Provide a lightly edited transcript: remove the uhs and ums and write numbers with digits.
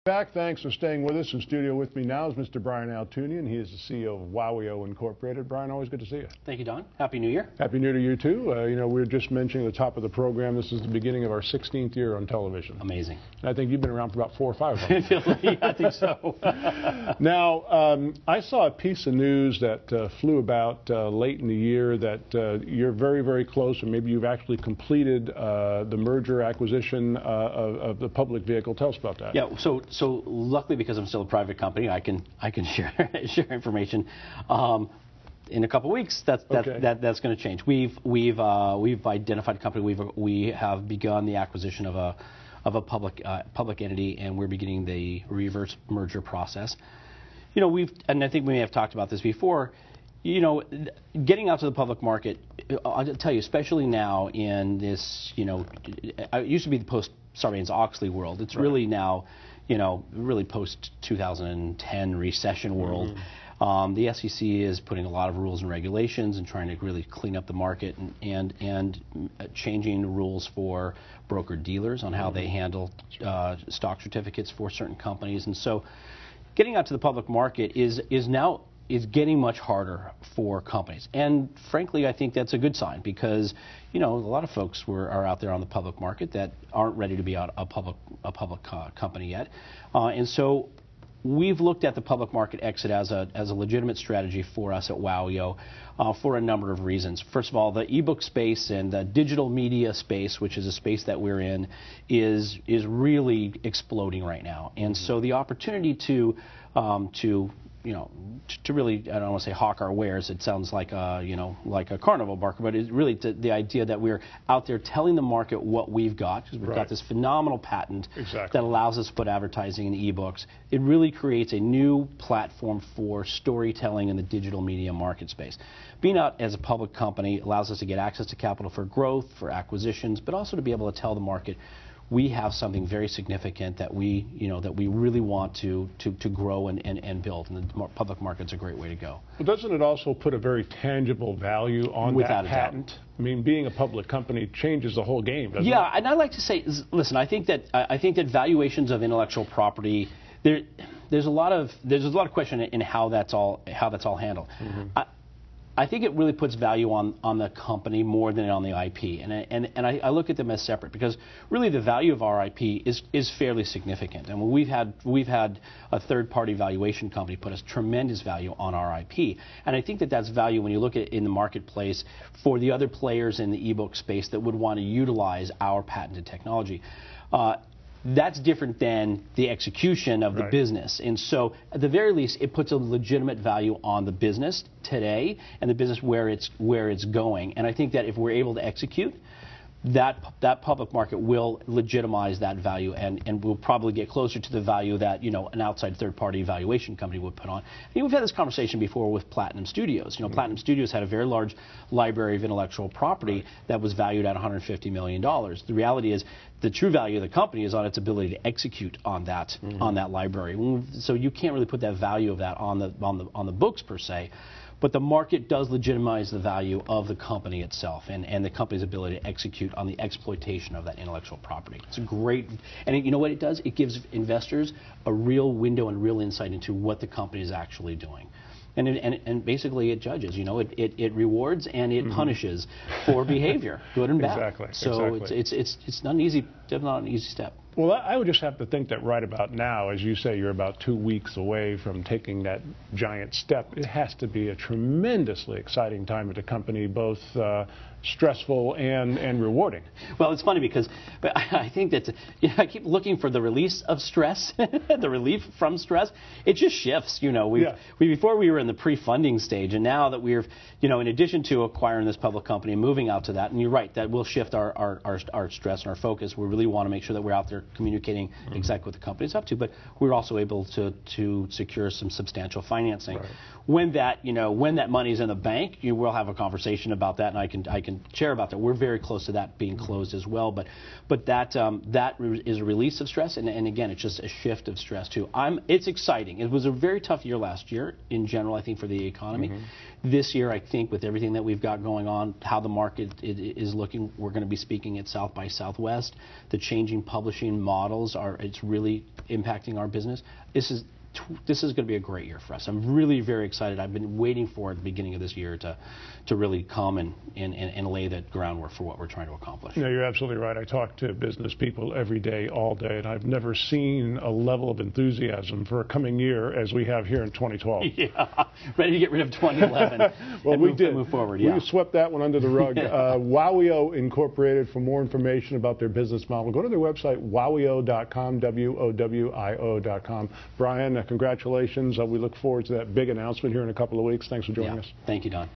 Back. Thanks for staying with us. In studio with me now is Mr. Brian Altounian. He is the CEO of WOWIO Incorporated. Brian, always good to see you. Thank you, Don. Happy New Year. Happy New Year to you, too. You know, we were just mentioning at the top of the program, this is the beginning of our 16th year on television. Amazing. And I think you've been around for about 4 or 5 of them. I think so. Now, I saw a piece of news that flew about late in the year that you're very, very close, or maybe you've actually completed the merger acquisition of the public vehicle. Tell us about that. Yeah, so luckily, because I'm still a private company, I can share information. In a couple of weeks, that's going to change. We've identified a company. We have begun the acquisition of a public entity, and we're beginning the reverse merger process. You know, and I think we may have talked about this before. You know, getting out to the public market, I'll tell you, especially now in this, you know, it used to be the post-Sarbanes-Oxley world. It's really now, you know, really post-2010 recession world. The SEC is putting a lot of rules and regulations and trying to really clean up the market and changing rules for broker-dealers on how they handle stock certificates for certain companies. And so getting out to the public market is getting much harder for companies. And frankly, I think that's a good sign because, you know, a lot of folks are out there on the public market that aren't ready to be out a public company yet. And so we've looked at the public market exit as a legitimate strategy for us at WOWIO for a number of reasons. First of all, the ebook space and the digital media space, which is a space that we're in, is really exploding right now. And so the opportunity to really, I don't want to say hawk our wares. It sounds like like a carnival barker, but it's really the idea that we're out there telling the market what we've got, because we've got this phenomenal patent that allows us to put advertising in ebooks. It really creates a new platform for storytelling in the digital media market space. Being out as a public company allows us to get access to capital for growth, for acquisitions, but also to be able to tell the market we have something very significant that we really want to grow and build, and the public market's a great way to go. Well, doesn't it also put a very tangible value on that patent? I mean, being a public company changes the whole game, doesn't it? Yeah, and I like to say, listen, I think that valuations of intellectual property, there's a lot of question in how that's all handled. I think it really puts value on the company more than on the IP, and I look at them as separate because really the value of our IP is fairly significant. And we've had a third-party valuation company put a tremendous value on our IP, and I think that's value when you look at it in the marketplace for the other players in the ebook space that would want to utilize our patented technology. That's different than the execution of the business. And so, at the very least, it puts a legitimate value on the business today and the business where it's going. And I think that if we're able to execute, that public market will legitimize that value and will probably get closer to the value that, you know, an outside third-party evaluation company would put on. And we've had this conversation before with Platinum Studios. You know, Platinum Studios had a very large library of intellectual property that was valued at $150 million. The reality is the true value of the company is on its ability to execute on that library. So you can't really put that value of that on the books per se. But the market does legitimize the value of the company itself and the company's ability to execute on the exploitation of that intellectual property. It's a great, and you know what it does? It gives investors a real window and real insight into what the company is actually doing. And basically it judges, you know, it rewards and it punishes for behavior, good and bad. So it's not an easy step. Well, I would just have to think that right about now, as you say, you're about 2 weeks away from taking that giant step. It has to be a tremendously exciting time at the company, both stressful and rewarding. Well, it's funny because I think that I keep looking for the release of stress, the relief from stress. It just shifts, you know. Before we were in the pre-funding stage, and now that we're, you know, in addition to acquiring this public company and moving out to that, and you're right, that will shift our stress and our focus. We really want to make sure that we're out there communicating exactly what the company is up to, but we're also able to secure some substantial financing. when that money's in the bank, we'll have a conversation about that, and I can share about that. We're very close to that being closed as well, but that is a release of stress, and again, it's just a shift of stress too. It's exciting. It was a very tough year last year in general, I think, for the economy. This year, I think, with everything that we've got going on, how the market is looking, we're going to be speaking at South by Southwest. The changing publishing models it's really impacting our business. This is going to be a great year for us. I'm really very excited. I've been waiting for the beginning of this year to really come and lay that groundwork for what we're trying to accomplish. No, you're absolutely right. I talk to business people every day, all day, and I've never seen a level of enthusiasm for a coming year as we have here in 2012. Yeah, ready to get rid of 2011. Well, we did. Move forward. Yeah. We swept that one under the rug. WOWIO Incorporated, for more information about their business model, go to their website, WOWIO.com, WOWIO.com. Brian, congratulations. We look forward to that big announcement here in a couple of weeks. Thanks for joining us. Thank you, Don.